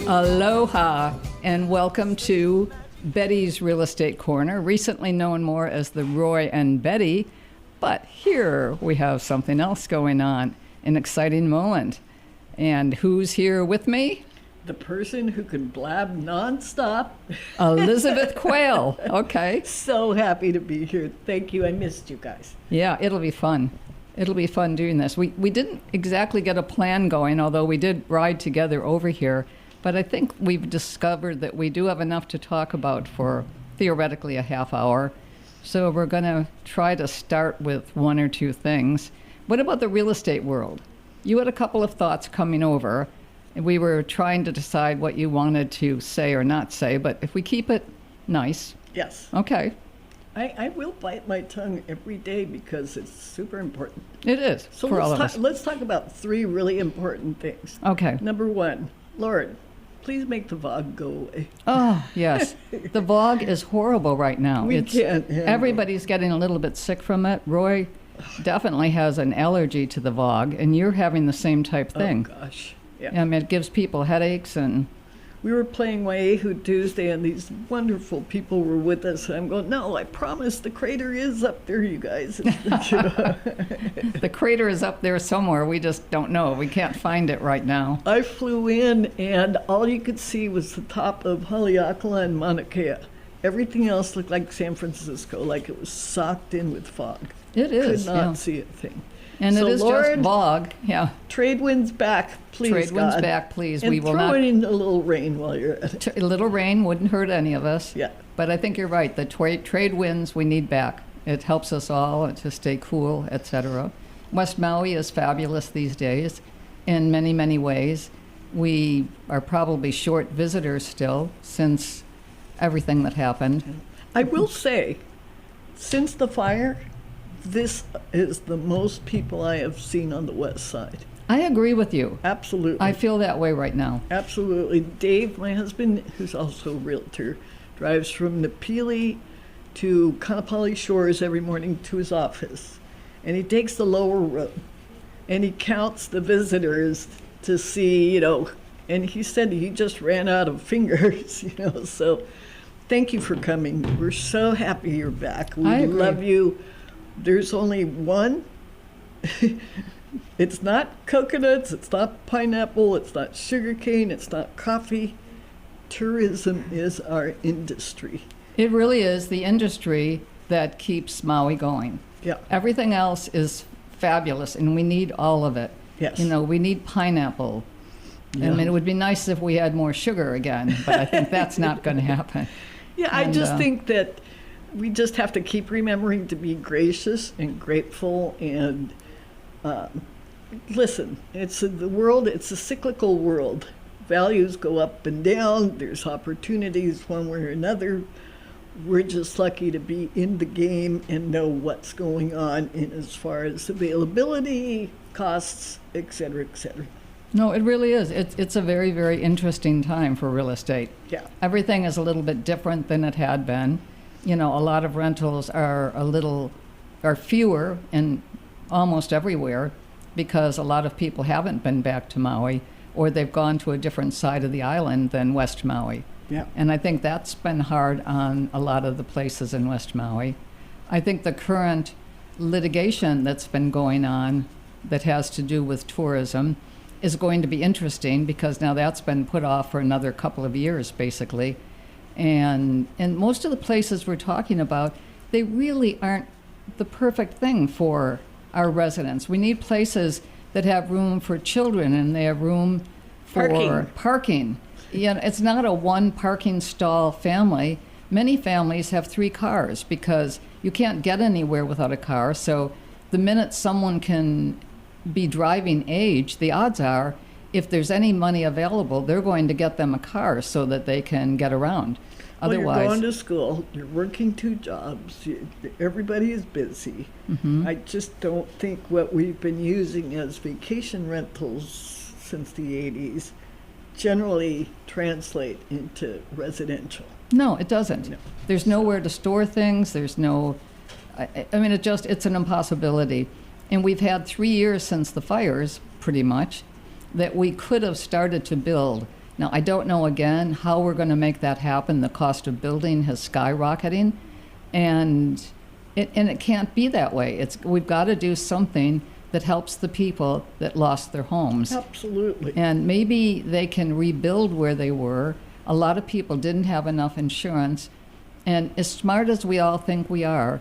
Aloha, and welcome to Betty's Real Estate Corner, recently known more as the Roy and Betty, but here we have something else going on, an exciting moment. And who's here with me? The person who can blab nonstop. Elizabeth Quail. Okay. So happy to be here. Thank you. I missed you guys. Yeah, it'll be fun. It'll be fun doing this. We didn't exactly get a plan going, although we did ride together over here. But I think we've discovered that we do have enough to talk about for theoretically a half hour. So we're going to try to start with one or two things. What about the real estate world? You had a couple of thoughts coming over, and we were trying to decide what you wanted to say or not say, but if we keep it nice. Yes. Okay. I will bite my tongue every day because it's super important. It is, so for all of us. Let's talk about three really important things. Okay. Number one, Lord, please make the VOG go away. Oh, yes. The VOG is horrible right now. We can't handle it. Everybody's getting a little bit sick from it. Roy definitely has an allergy to the VOG, and you're having the same type thing. Oh, gosh. Yeah. I mean, it gives people headaches and... We were playing Waihu Tuesday, and these wonderful people were with us. And I'm going, no, I promise the crater is up there, you guys. The crater is up there somewhere. We just don't know. We can't find it right now. I flew in, and all you could see was the top of Haleakala and Mauna Kea. Everything else looked like San Francisco, like it was socked in with fog. It is. Could not see a thing. And so it is Lord, just VOG. Yeah. Trade winds back, please, Trade winds God. back, please. And we will throw not. in a little rain while you're at it. A little rain wouldn't hurt any of us. Yeah. But I think you're right. The trade winds we need back. It helps us all to stay cool, etc. West Maui is fabulous these days in many, many ways. We are probably short visitors still since everything that happened. I will say, since the fire, this is the most people I have seen on the west side. I agree with you. Absolutely. I feel that way right now. Absolutely. Dave, my husband, who's also a realtor, drives from Napili to Kanapali Shores every morning to his office. And he takes the lower road and he counts the visitors to see, and he said he just ran out of fingers, so thank you for coming. We're so happy you're back. We love you. There's only one. It's not coconuts, it's not pineapple, it's not sugarcane, it's not coffee. Tourism is our industry. It really is the industry that keeps Maui going. Yeah. Everything else is fabulous, and we need all of it. Yes. We need pineapple. Yeah. I mean, it would be nice if we had more sugar again, but I think that's not going to happen. Yeah, I just think that we just have to keep remembering to be gracious and grateful and listen, it's a cyclical world. Values go up and down. There's opportunities one way or another. We're just lucky to be in the game and know what's going on in as far as availability, costs, et cetera, et cetera. No, it really is. It's a very, very interesting time for real estate. Yeah. Everything is a little bit different than it had been. A lot of rentals are fewer in almost everywhere because a lot of people haven't been back to Maui, or they've gone to a different side of the island than West Maui. Yeah. And I think that's been hard on a lot of the places in West Maui. I think the current litigation that's been going on that has to do with tourism is going to be interesting because now that's been put off for another couple of years, basically. And most of the places we're talking about, they really aren't the perfect thing for our residents. We need places that have room for children and they have room for parking. It's not a one parking stall family. Many families have 3 cars because you can't get anywhere without a car. So the minute someone can be driving age, the odds are if there's any money available, they're going to get them a car so that they can get around. Otherwise, you're going to school, you're working 2 jobs, everybody is busy. Mm-hmm. I just don't think what we've been using as vacation rentals since the 80s generally translate into residential. No, it doesn't. No. There's nowhere to store things. There's no, I mean, it's an impossibility. And we've had 3 years since the fires, pretty much, that we could have started to build. Now, I don't know, again, how we're going to make that happen. The cost of building has skyrocketing, and it can't be that way. We've got to do something that helps the people that lost their homes. Absolutely. And maybe they can rebuild where they were. A lot of people didn't have enough insurance. And as smart as we all think we are,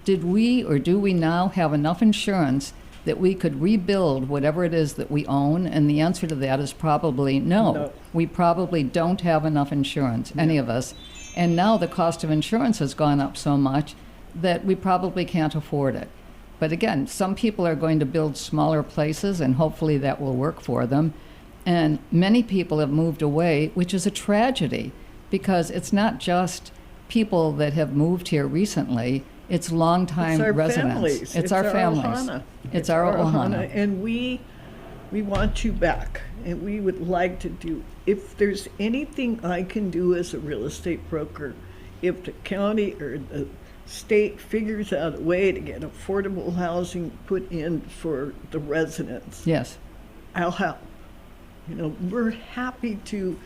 did we or do we now have enough insurance that we could rebuild whatever it is that we own? And the answer to that is probably no. No. We probably don't have enough insurance, any of us. And now the cost of insurance has gone up so much that we probably can't afford it. But again, some people are going to build smaller places, and hopefully that will work for them. And many people have moved away, which is a tragedy, because it's not just people that have moved here recently. It's longtime residents. Families. It's our families. Ohana. It's our ohana. And we want you back. And we would like to do, if there's anything I can do as a real estate broker, if the county or the state figures out a way to get affordable housing put in for the residents, Yes. I'll help. We're happy to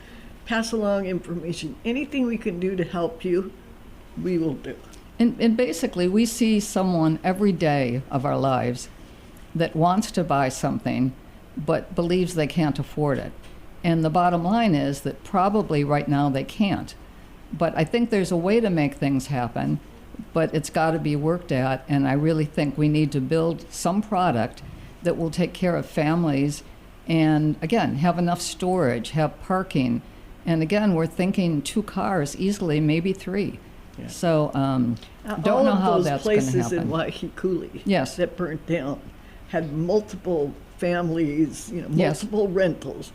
pass along information. Anything we can do to help you, we will do. And basically, we see someone every day of our lives that wants to buy something but believes they can't afford it. And the bottom line is that probably right now they can't. But I think there's a way to make things happen, but it's got to be worked at. And I really think we need to build some product that will take care of families and, again, have enough storage, have parking. And again, we're thinking 2 cars easily, maybe 3. Yeah. So don't all know of how those that's going to places happen. in Waihekuli Yes. that burnt down had multiple families, Yes. multiple rentals.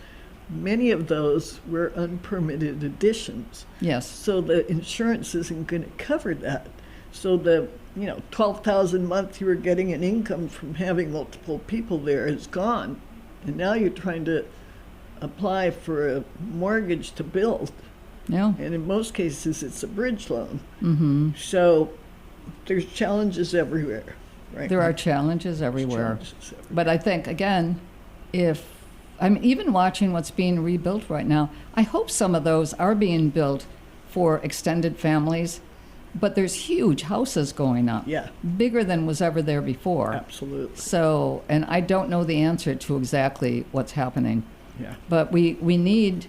Many of those were unpermitted additions. Yes. So the insurance isn't going to cover that. So the $12,000 a month you were getting an income from having multiple people there is gone, and now you're trying to apply for a mortgage to build. Yeah. And in most cases, it's a bridge loan. Mm-hmm. So there's challenges everywhere, right? There are challenges everywhere. Challenges everywhere. But I think, again, if I'm even watching what's being rebuilt right now, I hope some of those are being built for extended families, but there's huge houses going up. Yeah. Bigger than was ever there before. Absolutely. So, and I don't know the answer to exactly what's happening, Yeah. but we need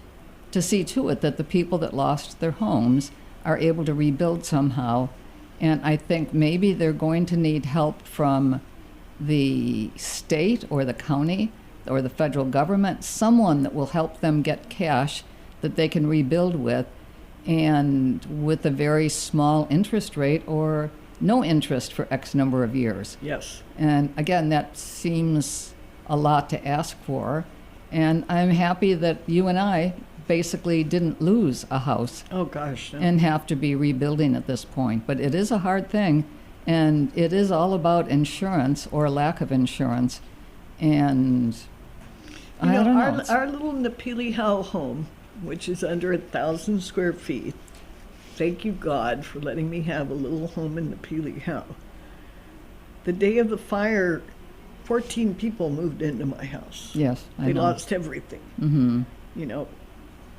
to see to it that the people that lost their homes are able to rebuild somehow. And I think maybe they're going to need help from the state or the county or the federal government, someone that will help them get cash that they can rebuild with, and with a very small interest rate or no interest for X number of years. Yes. And again, that seems a lot to ask for. And I'm happy that you and I basically didn't lose a house Oh, gosh. No. and have to be rebuilding at this point. But it is a hard thing, and it is all about insurance or lack of insurance. And I don't know. Our little Napili Hau home, which is under 1,000 square feet, thank you, God, for letting me have a little home in Napili Hau. The day of the fire, 14 people moved into my house. Yes, I They know. lost everything. Mm-hmm.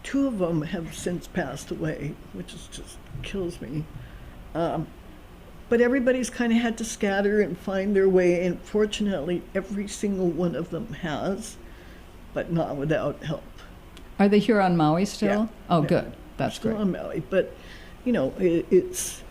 2 of them have since passed away, which just kills me. But everybody's kind of had to scatter and find their way, and fortunately, every single one of them has, but not without help. Are they here on Maui still? Yeah. Oh, Yeah. good. That's Still great. on Maui, but it's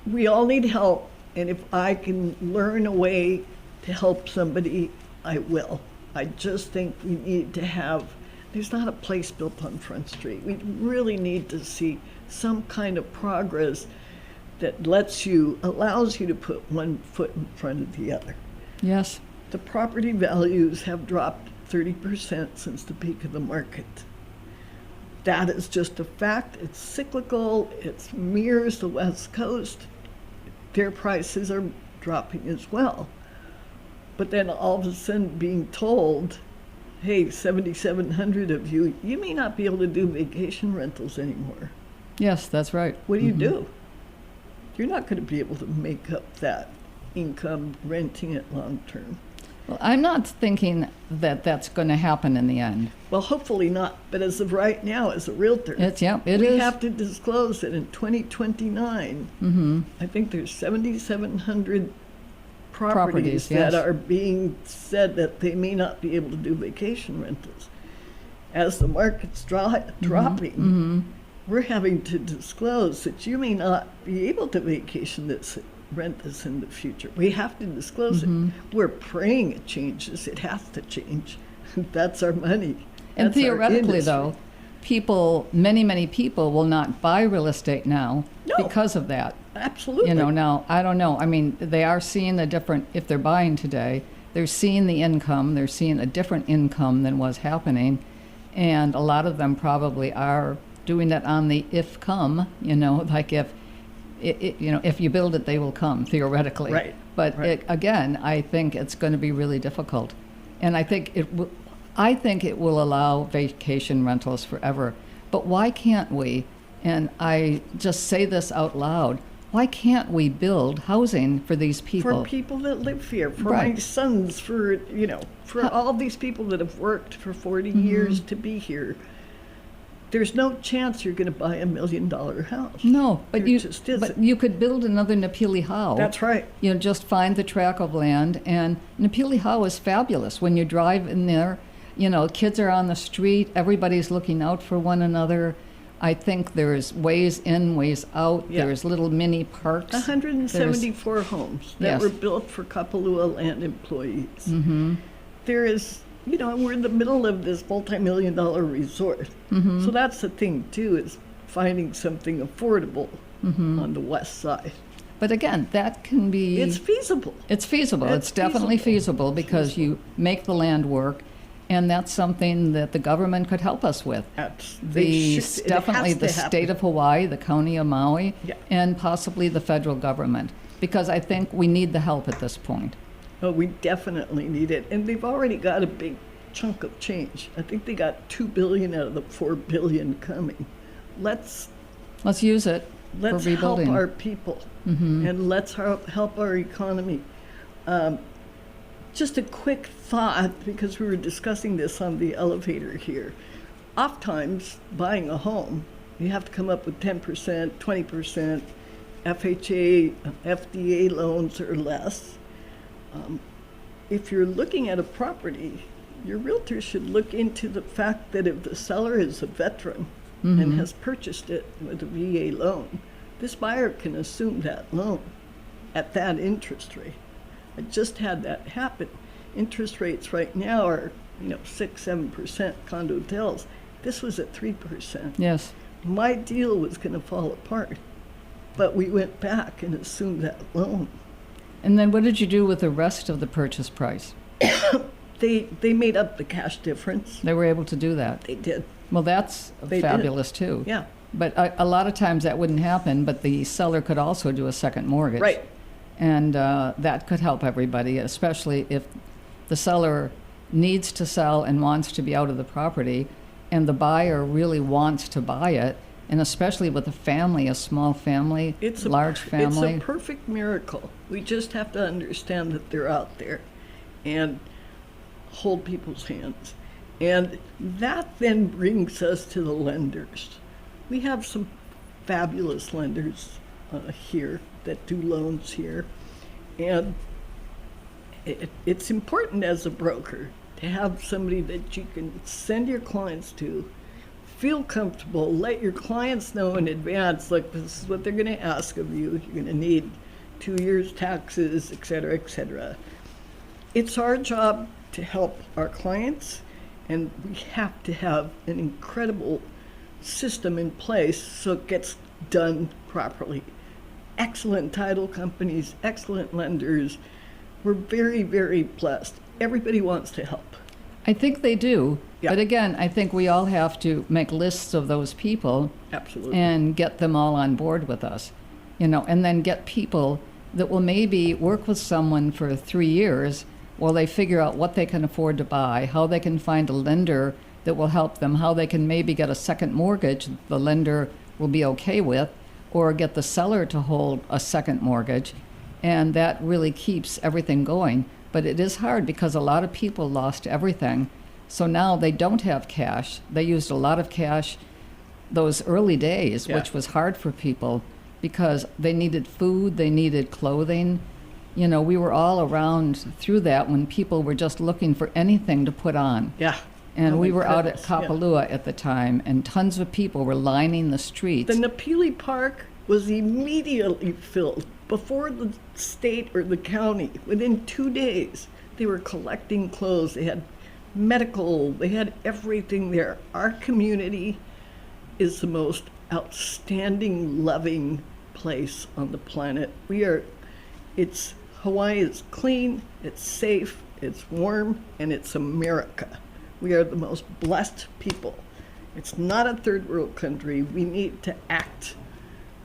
we all need help, and if I can learn a way to help somebody, I will. I just think we need to have. There's not a place built on Front Street. We really need to see some kind of progress that allows you to put one foot in front of the other. Yes. The property values have dropped 30% since the peak of the market. That is just a fact. It's cyclical. It mirrors the West Coast. Their prices are dropping as well. But then all of a sudden being told, hey, 7,700 of you may not be able to do vacation rentals anymore. Yes, that's right. What do you do? You're not going to be able to make up that income renting it long term. Well, I'm not thinking that that's going to happen in the end. Well, hopefully not. But as of right now, as a realtor, It we is. have to disclose that in 2029, I think there's 7,700 properties yes. that are being said that they may not be able to do vacation rentals. As the market's dropping, we're having to disclose that you may not be able to rent this in the future. We have to disclose it. We're praying it changes. It has to change. That's our money. And That's our theoretically, industry. though, many people will not buy real estate now No. because of that. Absolutely. You know, now, I don't know. I mean, they are seeing if they're buying today, they're seeing the income, they're seeing a different income than was happening. And a lot of them probably are doing that on the if come, like if you build it, they will come, theoretically. Right. But right. Again, I think it's going to be really difficult. And I think it will allow vacation rentals forever. But why can't we, and I just say this out loud, why can't we build housing for these people? For people that live here, for Right. my sons, for all these people that have worked for 40 years to be here. There's no chance you're going to buy $1 million house. No, but There just isn't. but you could build another Napili Hau. That's right. Just find the tract of land, and Napili Hau is fabulous. When you drive in there, kids are on the street, everybody's looking out for one another. I think there's ways in, ways out. Yeah. There's little mini parks. 174 homes that Yes. were built for Kapalua land employees. There is, we're in the middle of this multi-million-dollar resort. So that's the thing, too, is finding something affordable on the west side. But again, that can be... It's feasible. It's feasible. It's It's definitely feasible because feasible. you make the land work, and that's something that the government could help us with. Definitely it the has to state of Hawaii, the county of Maui, Yeah. and possibly the federal government, because I think we need the help at this point. Oh, we definitely need it. And they've already got a big chunk of change. I think they got $2 billion out of the $4 billion coming. Let's Let's use it for help rebuilding. our people and let's help our economy. Just a quick thought, because we were discussing this on the elevator here. Oftentimes, buying a home, you have to come up with 10%, 20%, FHA, FDA loans or less. If you're looking at a property, your realtor should look into the fact that if the seller is a veteran and has purchased it with a VA loan, this buyer can assume that loan at that interest rate. I just had that happen. Interest rates right now are, 6-7% condo hotels. This was at 3%. Yes. My deal was going to fall apart, but we went back and assumed that loan. And then what did you do with the rest of the purchase price? They made up the cash difference. They were able to do that. They did. Well, that's They did. fabulous, too. Yeah. But a lot of times that wouldn't happen, but the seller could also do a second mortgage. Right. And that could help everybody, especially if the seller needs to sell and wants to be out of the property, and the buyer really wants to buy it, and especially with a family, a small family, large family. It's a perfect miracle. We just have to understand that they're out there and hold people's hands. And that then brings us to the lenders. We have some fabulous lenders here that do loans here. And it's important as a broker to have somebody that you can send your clients to, feel comfortable, let your clients know in advance, like, this is what they're going to ask of you. You're going to need 2 years taxes, et cetera, et cetera. It's our job to help our clients, and we have to have an incredible system in place so it gets done properly. Excellent title companies, excellent lenders. We're very, very blessed. Everybody wants to help. I think they do. Yeah. But again, I think we all have to make lists of those people Absolutely. and get them all on board with us, and then get people that will maybe work with someone for 3 years while they figure out what they can afford to buy, how they can find a lender that will help them, how they can maybe get a second mortgage the lender will be okay with, or get the seller to hold a second mortgage. And that really keeps everything going. But it is hard because a lot of people lost everything. So now they don't have cash. They used a lot of cash those early days, Yeah. which was hard for people because they needed food, they needed clothing. You know, we were all around through that when people were just looking for anything to put on. Yeah. And Oh we my were out at goodness, yeah. Kapalua at the time, and tons of people were lining the streets. The Napili Park was immediately filled before the state or the county. Within 2 days, they were collecting clothes. They had medical, they had everything there. Our community is the most outstanding, loving place on the planet. Hawaii is clean, it's safe, it's warm, and it's America. We are the most blessed people. It's not a third world country. We need to act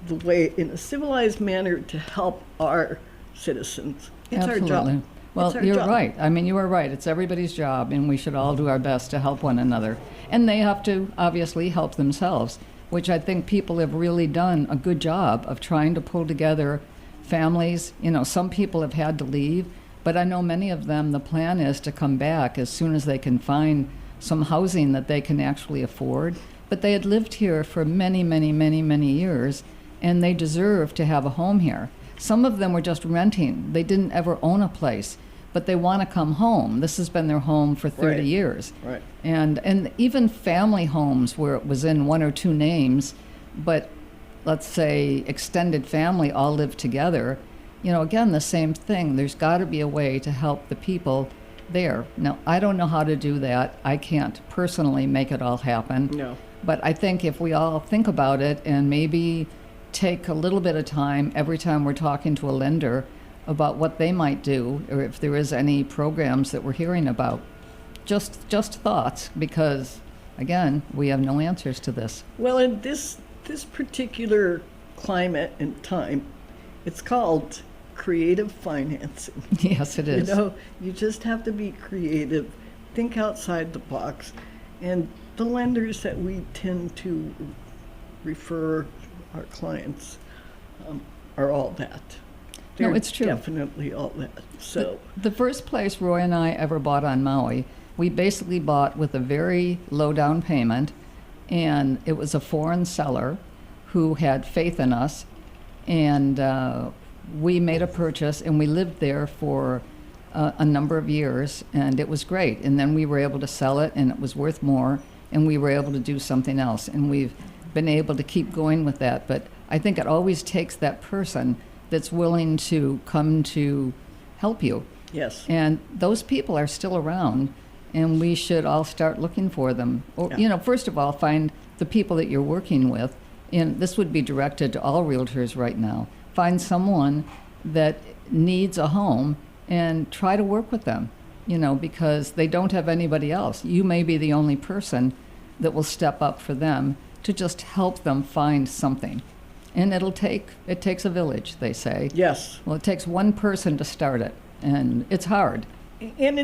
the way in a civilized manner to help our citizens. It's Absolutely. our job. Well, It's our you're job. right. I mean, you are right. It's everybody's job, and we should all do our best to help one another. And they have to obviously help themselves, which I think people have really done a good job of trying to pull together families. You know, some people have had to leave, but I know many of them, the plan is to come back as soon as they can find some housing that they can actually afford. But they had lived here for many, many, many, many years, and they deserve to have a home here. Some of them were just renting. They didn't ever own a place, but they want to come home. This has been their home for 30 Right. years. Right. And even family homes where it was in one or two names, but let's say extended family all live together, you know, again, the same thing. There's got to be a way to help the people there. Now, I don't know how to do that. I can't personally make it all happen. No. But I think if we all think about it and maybe take a little bit of time every time we're talking to a lender about what they might do, or if there is any programs that we're hearing about, just thoughts, because again, we have no answers to this. Well, in this particular climate and time, it's called creative financing. Yes, it is. You know, you just have to be creative, think outside the box. And the lenders that we tend to refer our clients are all that. No, They're it's true. Definitely all that. So, The first place Roy and I ever bought on Maui, we basically bought with a very low down payment, and it was a foreign seller who had faith in us, and we made a purchase, and we lived there for a number of years, and it was great. And then we were able to sell it, and it was worth more, and we were able to do something else, and we've been able to keep going with that. But I think it always takes that person that's willing to come to help you. yes. And those people are still around, and we should all start looking for them. Or, Yeah. you know, first of all, find the people that you're working with. And this would be directed to all realtors right now. Find someone that needs a home and try to work with them, you know, because they don't have anybody else. You may be the only person that will step up for them to just help them find something. And it takes a village, they say. Yes. Well, it takes one person to start it, and it's hard. And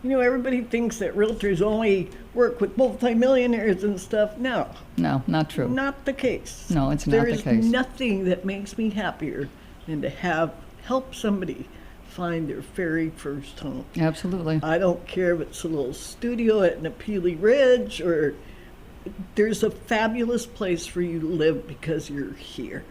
you know, everybody thinks that realtors only work with multimillionaires and stuff. No, No, not true. not the case. No, it's not There the is case. nothing that makes me happier than to help somebody find their very first home. Absolutely. I don't care if it's a little studio at Napili Ridge or there's a fabulous place for you to live because you're here.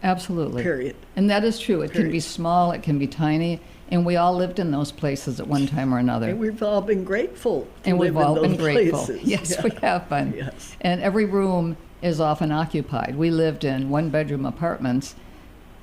Absolutely. Period. And that is true. It can be Period. small, it can be tiny, and we all lived in those places at one time or another. And we've all been grateful to And live we've all in been those grateful. places. Yes, Yeah. we have been. Yes. And every room is often occupied. We lived in one-bedroom apartments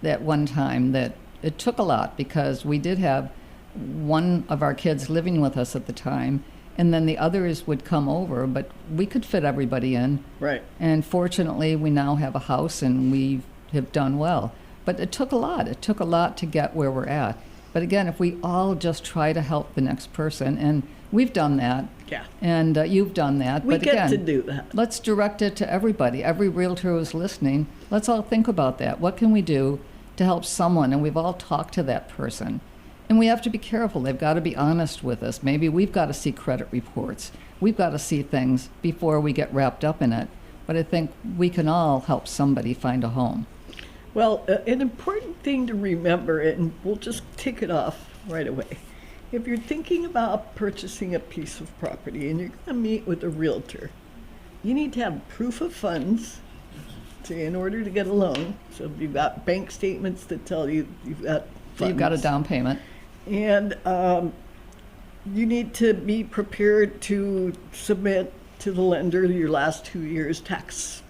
at one time that it took a lot because we did have one of our kids living with us at the time, and then the others would come over, but we could fit everybody in. Right. And fortunately, we now have a house and we have done well. But it took a lot. It took a lot to get where we're at. But again, if we all just try to help the next person, and we've done that, Yeah. and you've done that. We but get again, to do that. let's direct it to everybody. Every realtor who's listening, let's all think about that. What can we do to help someone? And we've all talked to that person. And we have to be careful. They've got to be honest with us. Maybe we've got to see credit reports. We've got to see things before we get wrapped up in it. But I think we can all help somebody find a home. Well, an important thing to remember, and we'll just tick it off right away. If you're thinking about purchasing a piece of property and you're going to meet with a realtor, you need to have proof of funds in order to get a loan. So you've got bank statements that tell you you've got funds. So you've got a down payment. And you need to be prepared to submit to the lender your last 2 years' tax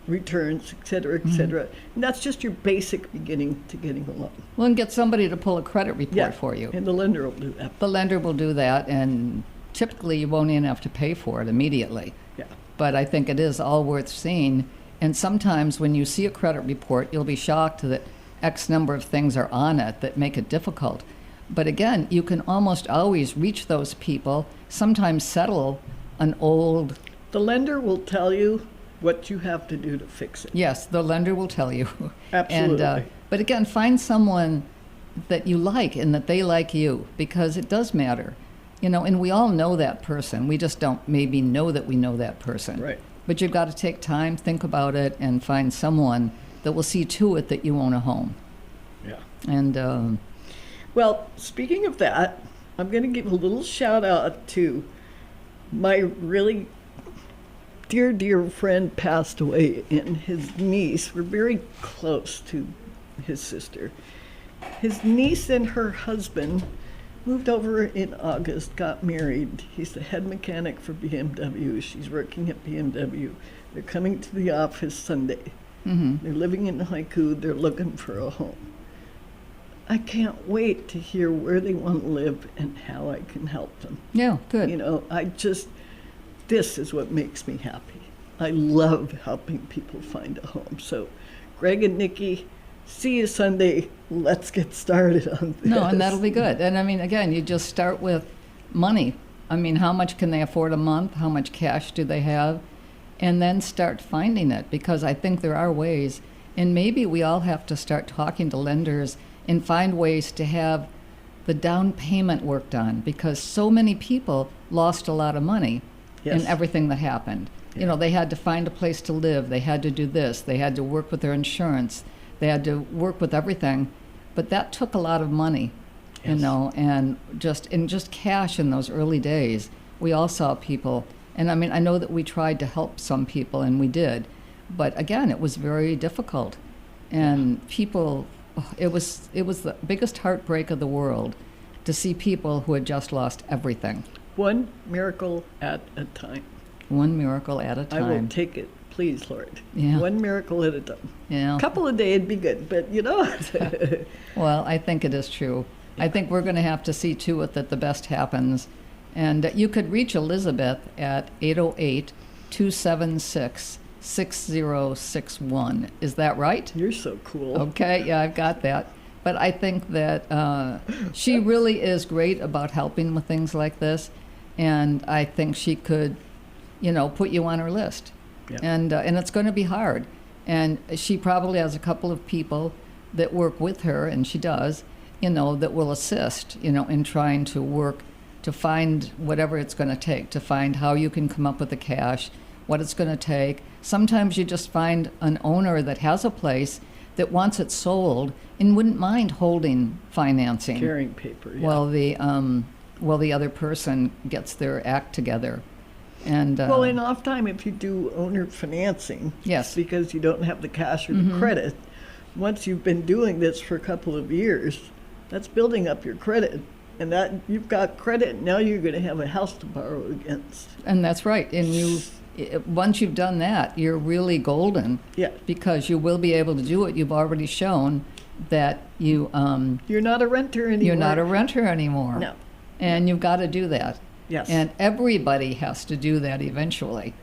returns, et cetera, et cetera. And that's just your basic beginning to getting a loan. Well, and get somebody to pull a credit report for you. And the lender will do that. The lender will do that, and typically you won't even have to pay for it immediately. Yeah. But I think it is all worth seeing. And sometimes when you see a credit report, you'll be shocked that X number of things are on it that make it difficult. But again, you can almost always reach those people, sometimes settle an old... The lender will tell you what you have to do to fix it. Yes, the lender will tell you. Absolutely. And, but again, find someone that you like and that they like you, because it does matter. You know, and we all know that person. We just don't maybe know that we know that person. Right. But you've got to take time, think about it, and find someone that will see to it that you own a home. Yeah. And well, speaking of that, I'm going to give a little shout out to my really dear friend passed away, and his niece. We're very close to his sister. His niece and her husband moved over in August, got married. He's the head mechanic for BMW. She's working at BMW. They're coming to the office Sunday. They're living in Haiku. They're looking for a home. I can't wait to hear where they want to live and how I can help them. yeah, good. You know, this is what makes me happy. I love helping people find a home. So, Greg and Nikki, see you Sunday. Let's get started on this. No, and that'll be good. And I mean, again, you just start with money. I mean, how much can they afford a month? How much cash do they have? And then start finding it, because I think there are ways. And maybe we all have to start talking to lenders and find ways to have the down payment worked on, because so many people lost a lot of money in everything that happened. You know, they had to find a place to live. They had to do this. They had to work with their insurance. They had to work with everything. But that took a lot of money, you know, and just cash in those early days. We all saw people. And I mean, I know that we tried to help some people, and we did. But again, it was very difficult. And people, it was the biggest heartbreak of the world to see people who had just lost everything. One miracle at a time. One miracle at a time. I will take it, please, Lord. Yeah. One miracle at a time. Yeah. A couple a day would be good, but you know. Well, I think it is true. Yeah. I think we're going to have to see to it that the best happens. And you could reach Elizabeth at 808-276-6061. Is that right? You're so cool. Okay, yeah, I've got that. But I think that she really is great about helping with things like this. And I think she could, you know, put you on her list. Yeah. And it's going to be hard. And she probably has a couple of people that work with her, and she does, you know, that will assist, you know, in trying to work to find whatever it's going to take, to find how you can come up with the cash, what it's going to take. Sometimes you just find an owner that has a place that wants it sold and wouldn't mind holding financing. Carrying paper, yeah. While the other person gets their act together. And well, in off time, if you do owner financing, yes, because you don't have the cash or the credit, once you've been doing this for a couple of years, that's building up your credit. And that you've got credit, now you're going to have a house to borrow against. And that's right. And once you've done that, you're really golden. Yeah. Because you will be able to do it. You've already shown that you... you're not a renter anymore. You're not a renter anymore. No. And you've got to do that. Yes. And everybody has to do that eventually.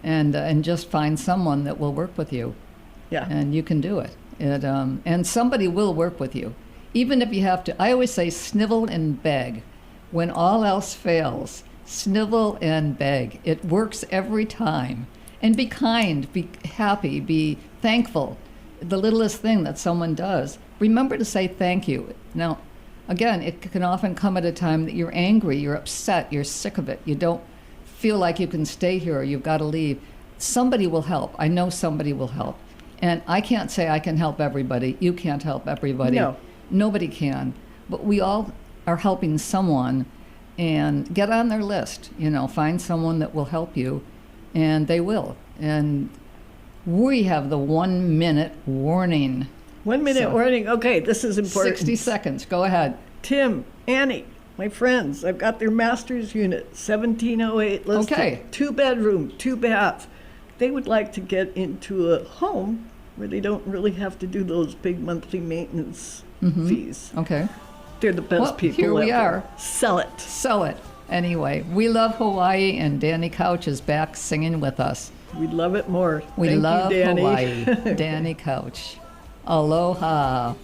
And just find someone that will work with you. Yeah. And you can do it. And somebody will work with you. Even if you have to, I always say snivel and beg. When all else fails, snivel and beg. It works every time. And be kind, be happy, be thankful. The littlest thing that someone does, remember to say thank you. Now, again, it can often come at a time that you're angry, you're upset, you're sick of it. You don't feel like you can stay here or you've got to leave. Somebody will help. I know somebody will help. And I can't say I can help everybody. You can't help everybody. No. Nobody can. But we all are helping someone, and get on their list. Find someone that will help you, and they will. And we have the 1 minute warning. 1 minute warning. Okay, this is important. 60 seconds. Go ahead. Tim, Annie, my friends, I've got their master's unit, 1708 listed. Okay. 2-bedroom, 2-bath. They would like to get into a home where they don't really have to do those big monthly maintenance fees. Okay. They're the best Well, people here we ever. are. Sell it. Sell it. Anyway, we love Hawaii, and Danny Couch is back singing with us. We'd love it more. We Thank love you, Danny. Hawaii. Danny Couch. Aloha.